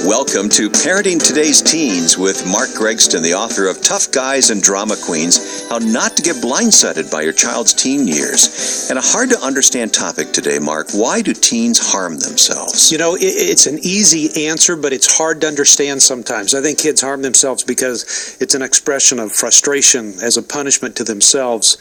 Welcome to Parenting Today's Teens with Mark Gregston, the author of Tough Guys and Drama Queens, How Not to Get Blindsided by Your Child's Teen Years. And a hard-to-understand topic today, Mark. Why do teens harm themselves? You know, it's an easy answer, but it's hard to understand sometimes. I think kids harm themselves because it's an expression of frustration as a punishment to themselves,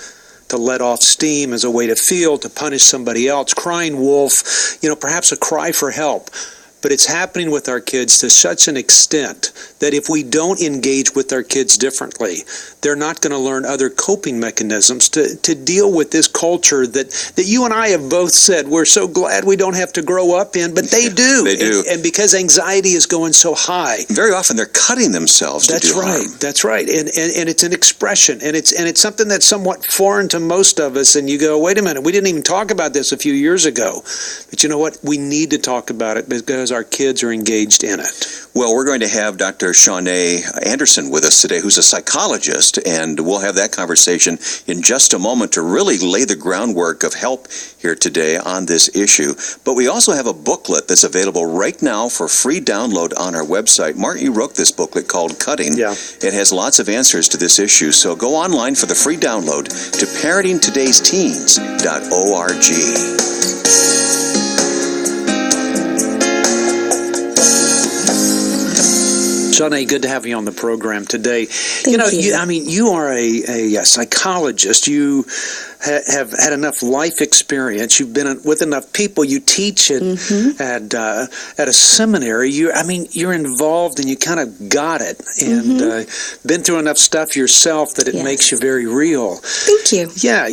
to let off steam as a way to feel, to punish somebody else, crying wolf, perhaps a cry for help. But it's happening with our kids to such an extent that if we don't engage with our kids differently, they're not going to learn other coping mechanisms to deal with this culture that you and I have both said we're so glad we don't have to grow up in, but they do. They do. And because anxiety is going so high. Very often they're cutting themselves to do harm. That's right. And it's an expression, and it's something that's somewhat foreign to most of us, and you go, wait a minute, we didn't even talk about this a few years ago. But you know what? We need to talk about it because our kids are engaged in it. Well, we're going to have Dr. Shawnee Anderson with us today, who's a psychologist, and we'll have that conversation in just a moment to really lay the groundwork of help here today on this issue. But we also have a booklet that's available right now for free download on our website. Mark, you wrote this booklet called Cutting. Yeah. It has lots of answers to this issue, so go online for the free download to parentingtodaysteens.org. Shawnee, good to have you on the program today. Thank you. You are a psychologist. You have had enough life experience. You've been with enough people. You teach at a seminary. You're involved, and you kind of got it, and been through enough stuff yourself that it makes you very real. Thank you. Yeah,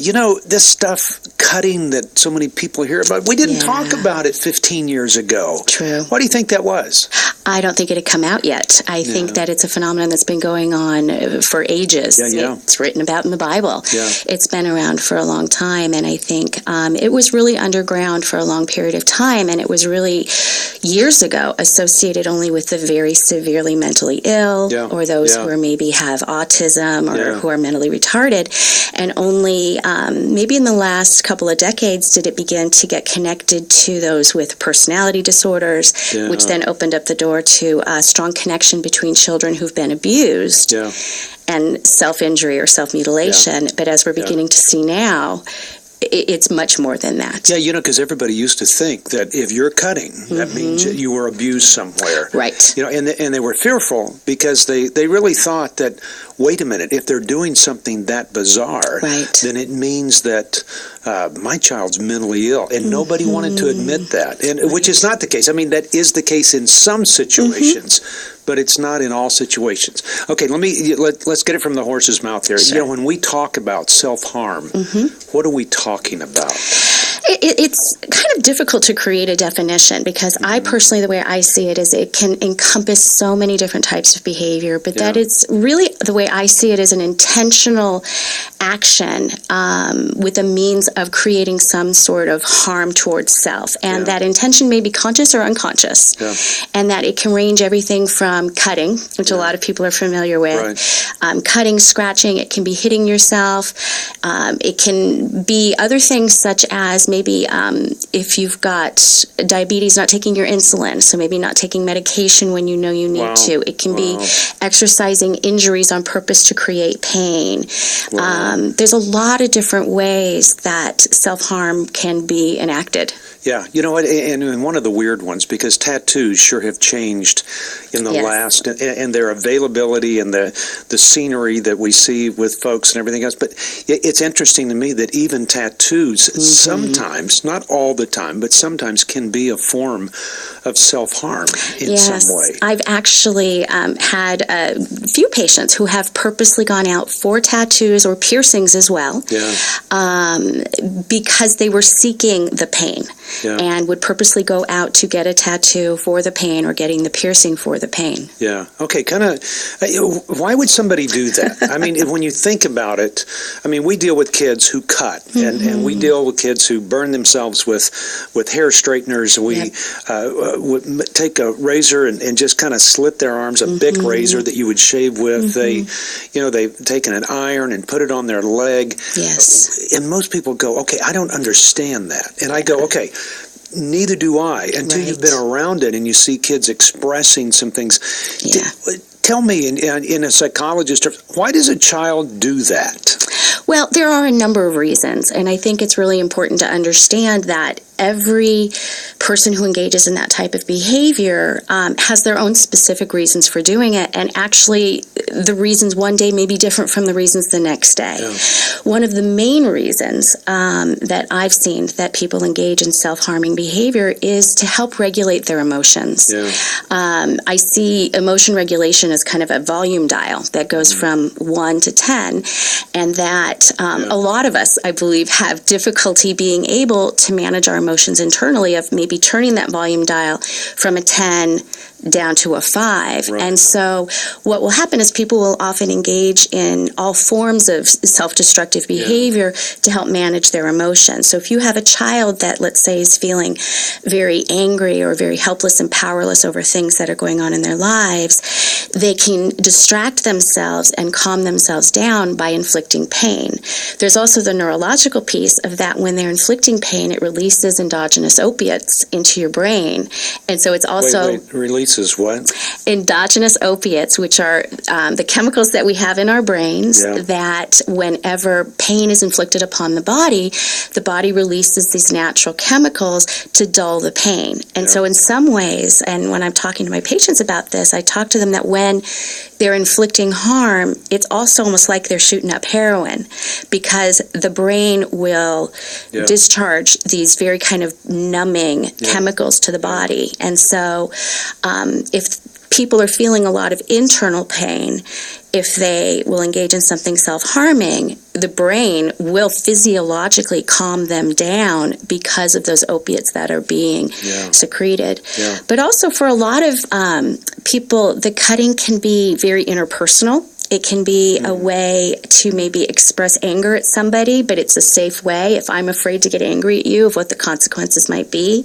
this stuff, cutting, that so many people hear about. We didn't talk about it 15 years ago. True. Why do you think that was? I don't think it had come out yet. I think that it's a phenomenon that's been going on for ages. Yeah. It's written about in the Bible. Yeah. It's been around for a long time, and I think it was really underground for a long period of time, and it was really years ago associated only with the very severely mentally ill or those who are maybe have autism or who are mentally retarded, and only maybe in the last couple of decades did it begin to get connected to those with personality disorders, which then opened up the door to a strong connection between children who've been abused and self-injury or self-mutilation. But as we're beginning to see now, it's much more than that. Yeah, because everybody used to think that if you're cutting, that means that you were abused somewhere. Right. And they were fearful because they really thought that, wait a minute, if they're doing something that bizarre, then it means that my child's mentally ill. And nobody wanted to admit that, which is not the case. That is the case in some situations, but it's not in all situations. Okay, let's get it from the horse's mouth here. Sure. When we talk about self-harm, what are we talking about? It's kind of difficult to create a definition because I personally, the way I see it is it can encompass so many different types of behavior, but that it's really, the way I see it, is an intentional action with a means of creating some sort of harm towards self. And that intention may be conscious or unconscious. And that it can range everything from cutting, which a lot of people are familiar with, cutting, scratching, it can be hitting yourself, it can be other things such as maybe if you've got diabetes, not taking your insulin, so maybe not taking medication when you know you need to. It can be exercising injuries on purpose to create pain. There's a lot of different ways that self-harm can be enacted. Yeah, you know what, and one of the weird ones, because tattoos sure have changed in the last, and their availability and the scenery that we see with folks and everything else, but it's interesting to me that even tattoos sometimes, not all the time, but sometimes can be a form of self-harm in some way. I've actually had a few patients who have purposely gone out for tattoos or piercings as well, because they were seeking the pain. And would purposely go out to get a tattoo for the pain or getting the piercing for the pain. Yeah. Okay, why would somebody do that? When you think about it, we deal with kids who cut, and we deal with kids who burn themselves with hair straighteners. We would take a razor and just kind of slit their arms, a Bic razor that you would shave with. They've taken an iron and put it on their leg. Yes. And most people go, okay, I don't understand that. And I go, okay, neither do I until you've been around it and you see kids expressing some things. Yeah. Tell me, in a psychologist, why does a child do that? Well, there are a number of reasons, and I think it's really important to understand that every person who engages in that type of behavior has their own specific reasons for doing it, and actually the reasons one day may be different from the reasons the next day. Yeah. One of the main reasons that I've seen that people engage in self-harming behavior is to help regulate their emotions. Yeah. I see emotion regulation as kind of a volume dial that goes from 1 to 10, and that a lot of us, I believe, have difficulty being able to manage our emotions internally, of maybe turning that volume dial from a 10 down to a 5. Right. And so what will happen is people will often engage in all forms of self-destructive behavior to help manage their emotions. So if you have a child that, let's say, is feeling very angry or very helpless and powerless over things that are going on in their lives, they can distract themselves and calm themselves down by inflicting pain. There's also the neurological piece of that. When they're inflicting pain, it releases endogenous opiates into your brain. And so it's also... Releases what? Endogenous opiates, which are the chemicals that we have in our brains that whenever pain is inflicted upon the body releases these natural chemicals to dull the pain. And so in some ways, and when I'm talking to my patients about this, I talk to them that when they're inflicting harm, it's also almost like they're shooting up heroin, because the brain will discharge these very kind of numbing chemicals to the body. And so if people are feeling a lot of internal pain, if they will engage in something self-harming, the brain will physiologically calm them down because of those opiates that are being secreted. Yeah. But also for a lot of people, the cutting can be very interpersonal. It can be a way to maybe express anger at somebody, but it's a safe way. If I'm afraid to get angry at you, of what the consequences might be,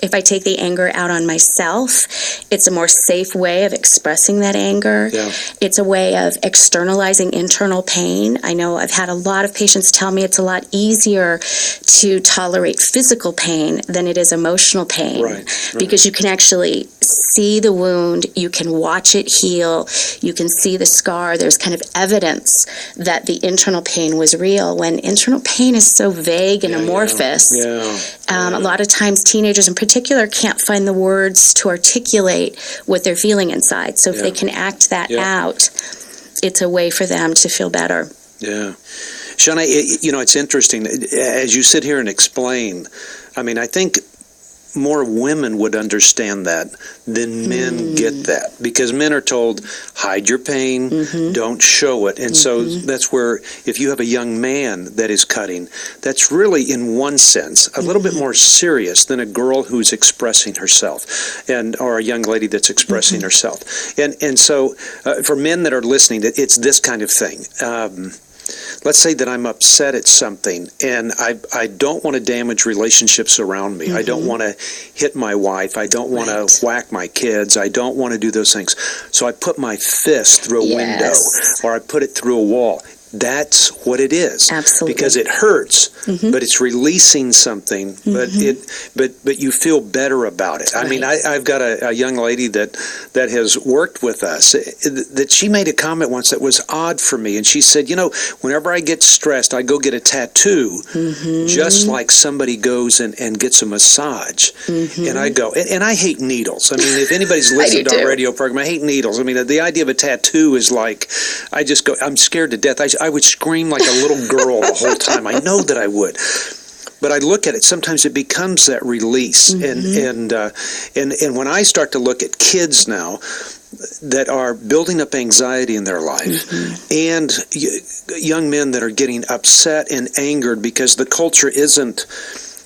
if I take the anger out on myself, it's a more safe way of expressing that anger. Yeah. It's a way of externalizing internal pain. I know I've had a lot of patients tell me it's a lot easier to tolerate physical pain than it is emotional pain, because you can actually see the wound, you can watch it heal, you can see the scar. There's kind of evidence that the internal pain was real. When internal pain is so vague and amorphous, a lot of times teenagers in particular can't find the words to articulate what they're feeling inside. So if they can act that out, it's a way for them to feel better. Yeah. Shawnee, it's interesting. As you sit here and explain, I mean, I think more women would understand that than men get that, because men are told, hide your pain, don't show it. And so that's where, if you have a young man that is cutting, that's really, in one sense, a little bit more serious than a girl who's expressing herself, or a young lady that's expressing herself. And so for men that are listening, it's this kind of thing. Let's say that I'm upset at something, and I don't want to damage relationships around me. I don't want to hit my wife. I don't want to whack my kids. I don't want to do those things. So I put my fist through a window, or I put it through a wall. That's what it is. Absolutely. Because it hurts, but it's releasing something, but you feel better about it. I mean, I've got a young lady that has worked with us, that she made a comment once that was odd for me, and she said, whenever I get stressed, I go get a tattoo, just like somebody goes and gets a massage. And I go, and I hate needles. I mean, if anybody's listened to our radio program, I hate needles. I mean, the idea of a tattoo is like, I just go, I'm scared to death. I would scream like a little girl the whole time. I know that I would. But I look at it, sometimes it becomes that release. And when I start to look at kids now that are building up anxiety in their life, and young men that are getting upset and angered because the culture isn't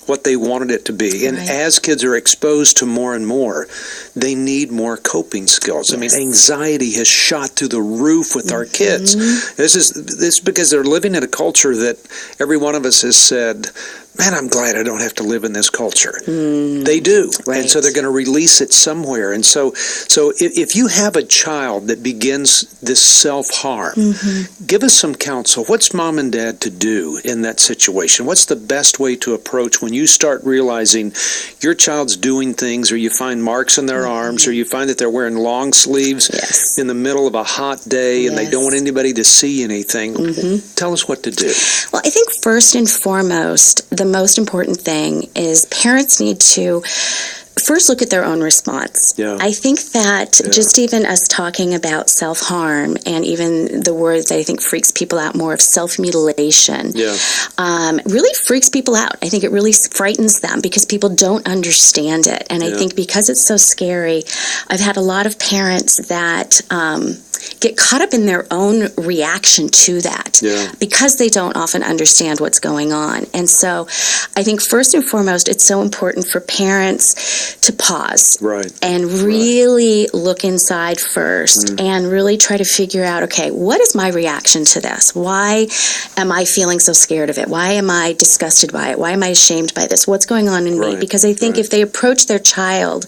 what they wanted it to be. And as kids are exposed to more and more, they need more coping skills. I mean, anxiety has shot through the roof with our kids. This is because they're living in a culture that every one of us has said, man, I'm glad I don't have to live in this culture. They do. Right. And so they're going to release it somewhere. And so if you have a child that begins this self-harm, give us some counsel. What's mom and dad to do in that situation? What's the best way to approach when you start realizing your child's doing things, or you find marks in their arms, or you find that they're wearing long sleeves in the middle of a hot day and they don't want anybody to see anything? Tell us what to do. Well, I think first and foremost, the most important thing is parents need to first look at their own response. I think that just even us talking about self-harm, and even the word that I think freaks people out more of self-mutilation, really freaks people out. I think it really frightens them because people don't understand it. And I think because it's so scary, I've had a lot of parents that get caught up in their own reaction to that because they don't often understand what's going on. And so I think first and foremost, it's so important for parents to pause and really look inside first and really try to figure out, okay, what is my reaction to this? Why am I feeling so scared of it? Why am I disgusted by it? Why am I ashamed by this? What's going on in me? Because I think if they approach their child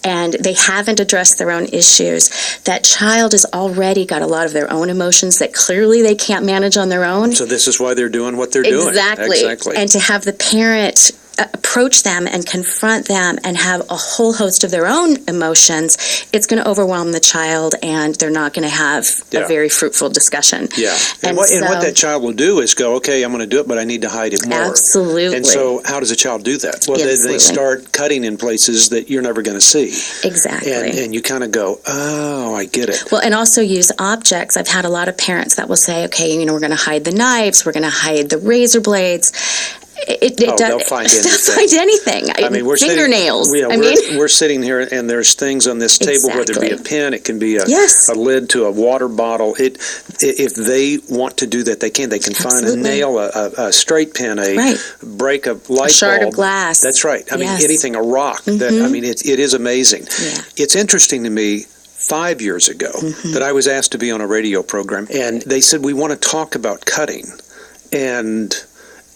and they haven't addressed their own issues, that child has already got a lot of their own emotions that clearly they can't manage on their own. So this is why they're doing what they're doing. Exactly. And to have the parent approach them and confront them and have a whole host of their own emotions, it's going to overwhelm the child, and they're not going to have a very fruitful discussion. And what that child will do is go, okay, I'm going to do it, but I need to hide it more. Absolutely. And so how does a child do that? Well, they start cutting in places that you're never going to see. Exactly. And you kind of go, oh, I get it. Well, and also use objects. I've had a lot of parents that will say, okay, we're going to hide the knives, we're going to hide the razor blades. They'll find anything. They'll find anything. I mean, we're fingernails. We're sitting here, and there's things on this table, whether it be a pen, it can be a lid to a water bottle. If they want to do that, they can. They can find a nail, a straight pin, break a light bulb, a shard of glass. That's right. I mean, anything, a rock. It is amazing. It's interesting to me. 5 years ago, that I was asked to be on a radio program, and they said, we want to talk about cutting, and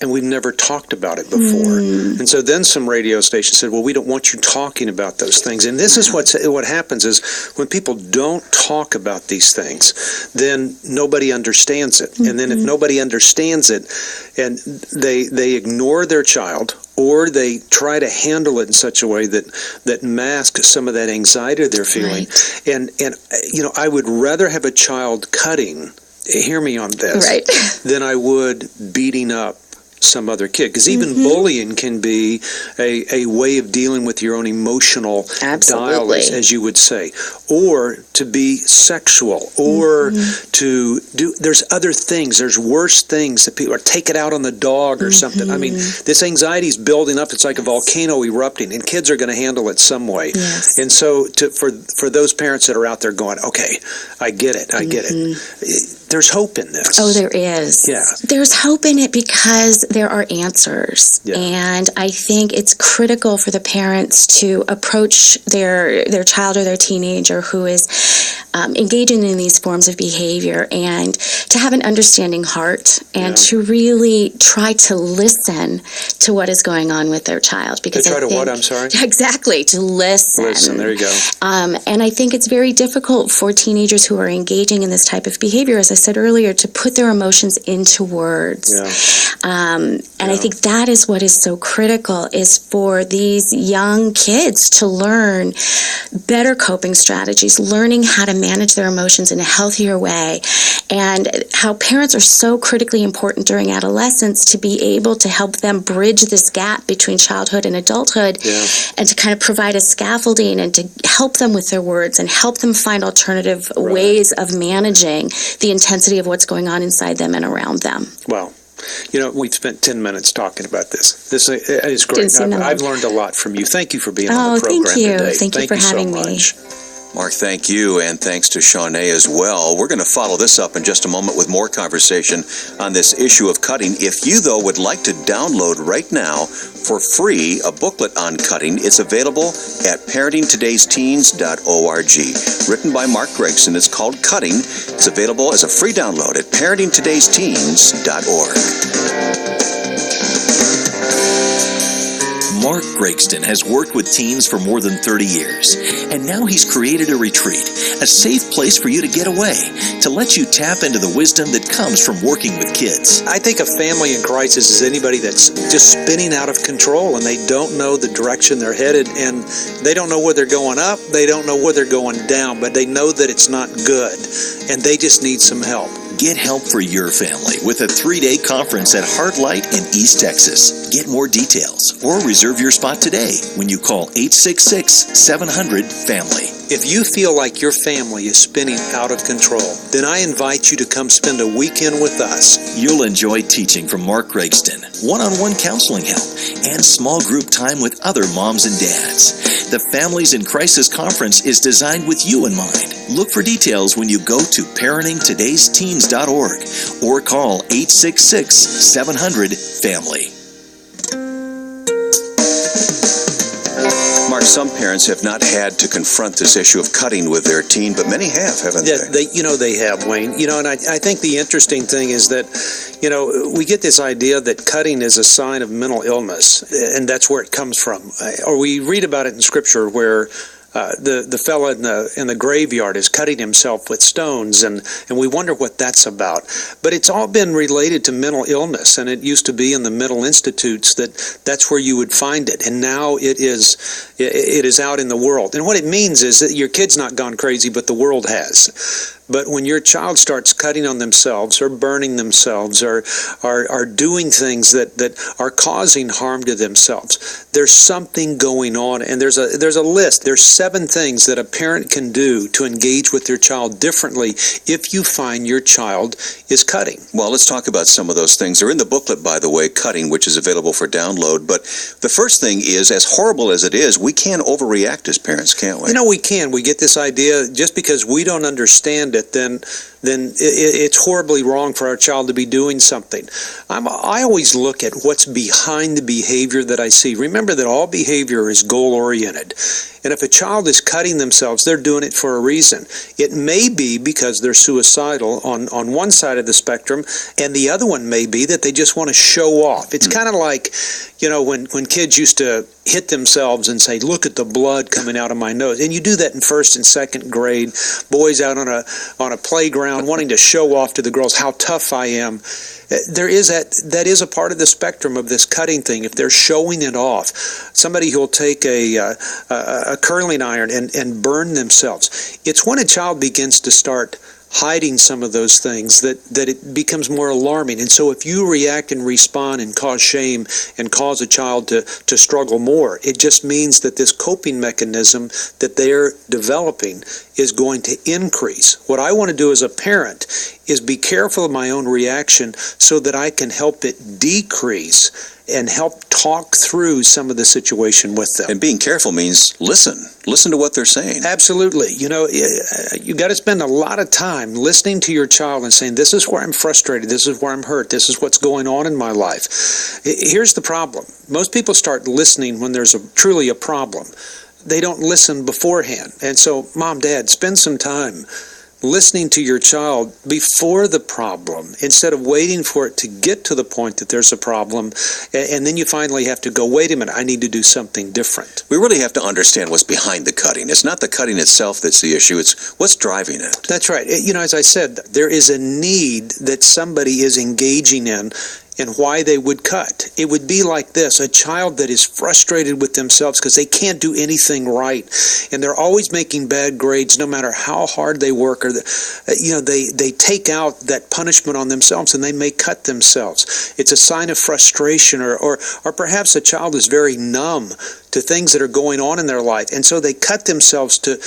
we've never talked about it before. And so then some radio stations said, well, we don't want you talking about those things. And this is what happens is when people don't talk about these things, then nobody understands it. And then if nobody understands it, and they ignore their child, or they try to handle it in such a way that masks some of that anxiety they're feeling. And I would rather have a child cutting, hear me on this, than I would beating up some other kid, because even bullying can be a way of dealing with your own emotional dial, as you would say, or to be sexual, or to do, there's other things, there's worse things that people, or take it out on the dog or something. I mean, this anxiety is building up, it's like a volcano erupting, and kids are going to handle it some way. And so for those parents that are out there going, okay, I get it, there's hope in this. Oh, there is. There's hope in it because there are answers. And I think it's critical for the parents to approach their child or their teenager who is engaging in these forms of behavior, and to have an understanding heart, and to really try to listen to what is going on with their child. Because I'm sorry? Exactly, to listen. Listen, there you go. And I think it's very difficult for teenagers who are engaging in this type of behavior, as I said earlier, to put their emotions into words. And I think that is what is so critical, is for these young kids to learn better coping strategies, learning how to manage their emotions in a healthier way, and how parents are so critically important during adolescence to be able to help them bridge this gap between childhood and adulthood, and to kind of provide a scaffolding and to help them with their words and help them find alternative ways of managing the intensity of what's going on inside them and around them. Well, we've spent 10 minutes talking about this. This is great. I've learned a lot from you. Thank you for being on the program today. Thank you for having me. Mark, thank you, and thanks to Shawnee as well. We're going to follow this up in just a moment with more conversation on this issue of cutting. If you, though, would like to download right now for free a booklet on cutting, it's available at parentingtodaysteens.org. Written by Mark Gregson, it's called Cutting. It's available as a free download at parentingtodaysteens.org. Mark Gregston has worked with teens for more than 30 years, and now he's created a retreat, a safe place for you to get away, to let you tap into the wisdom that comes from working with kids. I think a family in crisis is anybody that's just spinning out of control and they don't know the direction they're headed, and they don't know where they're going up, they don't know where they're going down, but they know that it's not good, and they just need some help. Get help for your family with a 3-day conference at Heartlight in East Texas. Get more details or reserve your spot today when you call 866-700-FAMILY. If you feel like your family is spinning out of control, then I invite you to come spend a weekend with us. You'll enjoy teaching from Mark Gregston, one-on-one counseling help, and small group time with other moms and dads. The Families in Crisis Conference is designed with you in mind. Look for details when you go to parentingtodaysteens.org or call 866-700-FAMILY. Mark, some parents have not had to confront this issue of cutting with their teen, but many have, haven't they? They have, Wayne. And I think the interesting thing is that, we get this idea that cutting is a sign of mental illness, and that's where it comes from. Or we read about it in Scripture where the fella in the graveyard is cutting himself with stones, and we wonder what that's about. But it's all been related to mental illness, and it used to be in the mental institutes that's where you would find it, and now it is out in the world. And what it means is that your kid's not gone crazy, but the world has. But when your child starts cutting on themselves or burning themselves or are doing things that are causing harm to themselves, there's something going on. And there's a list. There's 7 things that a parent can do to engage with their child differently if you find your child is cutting. Well, let's talk about some of those things. They're in the booklet, by the way, Cutting, which is available for download. But the first thing is, as horrible as it is, we can overreact as parents, can't we? We can. We get this idea just because we don't understand it, then it's horribly wrong for our child to be doing something. I always look at what's behind the behavior that I see. Remember that all behavior is goal-oriented. And if a child is cutting themselves, they're doing it for a reason. It may be because they're suicidal on one side of the spectrum, and the other one may be that they just want to show off. It's kind of like, when kids used to hit themselves and say, "Look at the blood coming out of my nose." And you do that in 1st and 2nd grade. Boys out on a playground wanting to show off to the girls how tough I am. That is a part of the spectrum of this cutting thing. If they're showing it off, somebody who'll take a curling iron and burn themselves. It's when a child begins to start hiding some of those things that it becomes more alarming. And so if you react and respond and cause shame and cause a child to struggle more, it just means that this coping mechanism that they're developing is going to increase. What I want to do as a parent is be careful of my own reaction so that I can help it decrease and help talk through some of the situation with them. And being careful means listen to what they're saying. Absolutely. You got to spend a lot of time listening to your child and saying, this is where I'm frustrated, this is where I'm hurt, this is what's going on in my life. Here's the problem. Most people start listening when there's truly a problem. They don't listen beforehand. And so, Mom, Dad, spend some time listening to your child before the problem instead of waiting for it to get to the point that there's a problem, and then you finally have to go, wait a minute, I need to do something different. We really have to understand what's behind the cutting. It's not the cutting itself that's the issue, it's what's driving it. That's right. As I said, there is a need that somebody is engaging in and why they would cut. It would be like this: a child that is frustrated with themselves because they can't do anything right, and they're always making bad grades no matter how hard they work, or they take out that punishment on themselves and they may cut themselves. It's a sign of frustration, or perhaps a child is very numb to things that are going on in their life, and so they cut themselves to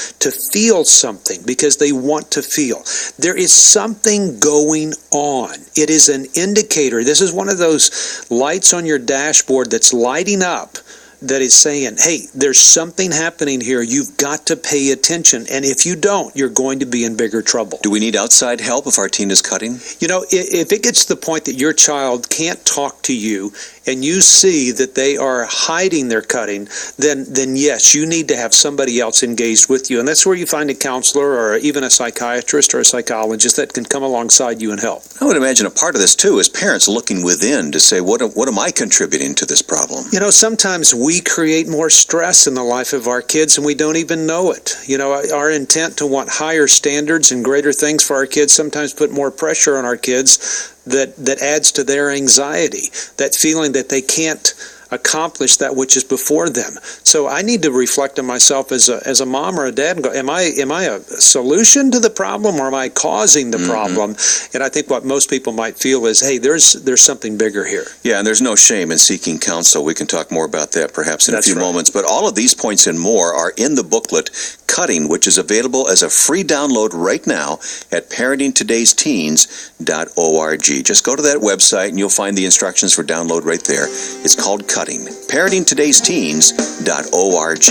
feel something because they want to feel. There is something going on. It is an indicator. This is one of those lights on your dashboard that's lighting up that is saying, hey, there's something happening here. You've got to pay attention. And if you don't, you're going to be in bigger trouble. Do we need outside help if our teen is cutting? If it gets to the point that your child can't talk to you and you see that they are hiding their cutting, then yes, you need to have somebody else engaged with you. And that's where you find a counselor or even a psychiatrist or a psychologist that can come alongside you and help. I would imagine a part of this, too, is parents looking within to say, what am I contributing to this problem? Sometimes we we create more stress in the life of our kids and we don't even know it. You know, our intent to want higher standards and greater things for our kids sometimes put more pressure on our kids that adds to their anxiety, that feeling that they can't accomplish that which is before them. So I need to reflect on myself as a mom or a dad and go, am I a solution to the problem, or am I causing the problem? And I think what most people might feel is, hey, there's something bigger here. Yeah, and there's no shame in seeking counsel. We can talk more about that perhaps in a few moments. But all of these points and more are in the booklet Cutting, which is available as a free download right now at parentingtodaysteens.org. Just go to that website and you'll find the instructions for download right there. It's called Cutting. parentingtodaysteens.org.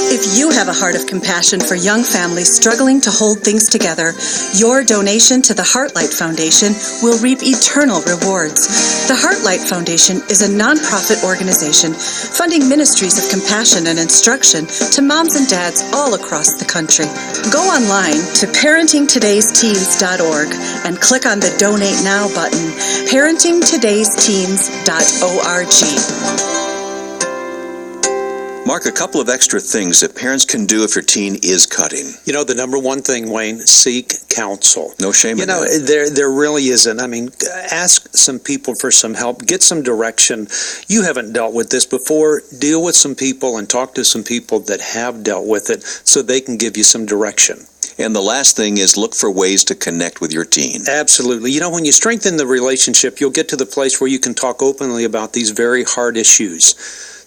If you have a heart of compassion for young families struggling to hold things together, your donation to the Heartlight Foundation will reap eternal rewards. The Heartlight Foundation is a nonprofit organization funding ministries of compassion and instruction to moms and dads all across the country. Go online to parentingtodaysteens.org and click on the Donate Now button, parentingtodaysteens.org. Mark, a couple of extra things that parents can do if your teen is cutting. You know, the number one thing, Wayne, seek counsel. No shame in that. You know, there really isn't. I mean, ask some people for some help. Get some direction. You haven't dealt with this before. Deal with some people and talk to some people that have dealt with it so they can give you some direction. And the last thing is look for ways to connect with your teen. Absolutely. You know, when you strengthen the relationship, you'll get to the place where you can talk openly about these very hard issues.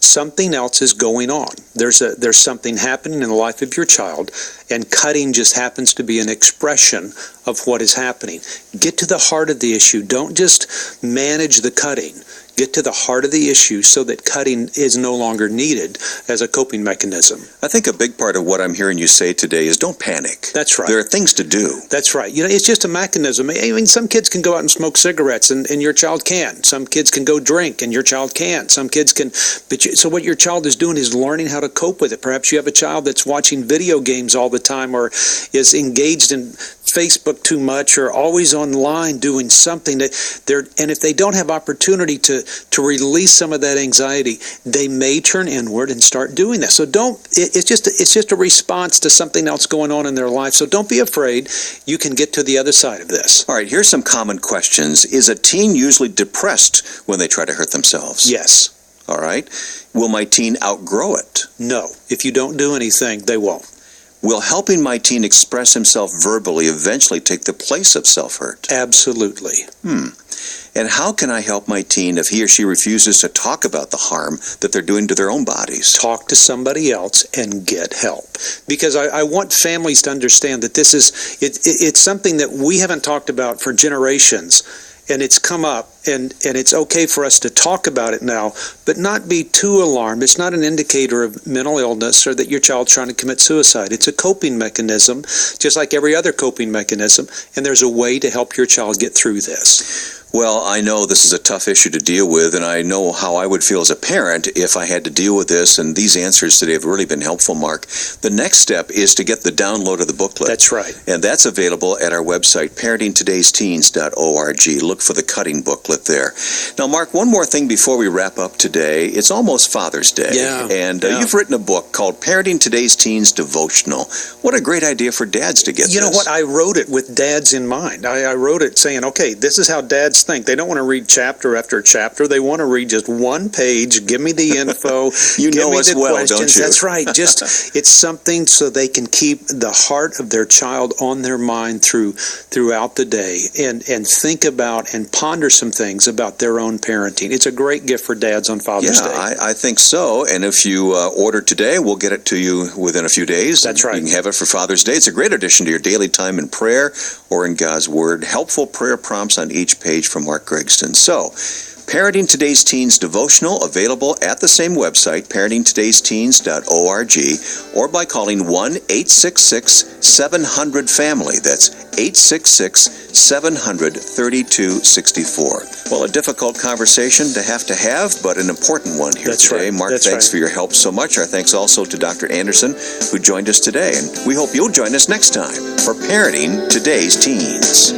Something else is going on. There's something happening in the life of your child, and cutting just happens to be an expression of what is happening. Get to the heart of the issue. Don't just manage the cutting. Get to the heart of the issue so that cutting is no longer needed as a coping mechanism. I think a big part of what I'm hearing you say today is don't panic. That's right. There are things to do. That's right. You know, it's just a mechanism. I mean, some kids can go out and smoke cigarettes, and your child can. Some kids can go drink, and your child can't. Some kids can. So what your child is doing is learning how to cope with it. Perhaps you have a child that's watching video games all the time, or is engaged in Facebook too much, or always online doing something that and if they don't have opportunity to release some of that anxiety, they may turn inward and start doing this. So it's just a response to something else going on in their life. So don't be afraid. You can get to the other side of this. All right, here's some common questions. Is a teen usually depressed when they try to hurt themselves? Yes. All right. Will my teen outgrow it? No. If you don't do anything, they won't. Will helping my teen express himself verbally eventually take the place of self-hurt? Absolutely. And how can I help my teen if he or she refuses to talk about the harm that they're doing to their own bodies? Talk to somebody else and get help. Because I want families to understand that this is, it's something that we haven't talked about for generations. And it's come up, and it's okay for us to talk about it now, but not be too alarmed. It's not an indicator of mental illness or that your child's trying to commit suicide. It's a coping mechanism, just like every other coping mechanism, and there's a way to help your child get through this. Well, I know this is a tough issue to deal with, and I know how I would feel as a parent if I had to deal with this, and these answers today have really been helpful, Mark. The next step is to get the download of the booklet. That's right. And that's available at our website, parentingtodaysteens.org. Look for the Cutting booklet there. Now, Mark, one more thing before we wrap up today. It's almost Father's Day. Yeah. And you've written a book called Parenting Today's Teens Devotional. What a great idea for dads to get this. You know what? I wrote it with dads in mind. I wrote it saying, okay, this is how dads think. They don't want to read chapter after chapter. They want to read just one page. Give me the info. You give know me us the well, questions. don't you? That's right. Just it's something so they can keep the heart of their child on their mind throughout the day and think about and ponder some things about their own parenting. It's a great gift for dads on Father's Day. I think so. And if you order today, we'll get it to you within a few days. That's right. You can have it for Father's Day. It's a great addition to your daily time in prayer or in God's Word. Helpful prayer prompts on each page from Mark Gregston. So, Parenting Today's Teens Devotional, available at the same website, parentingtodaysteens.org, or by calling 1-866-700-FAMILY. That's 866-700-3264. Well, a difficult conversation to have, but an important one here today. Right. Mark, thanks for your help so much. Our thanks also to Dr. Anderson, who joined us today. And we hope you'll join us next time for Parenting Today's Teens.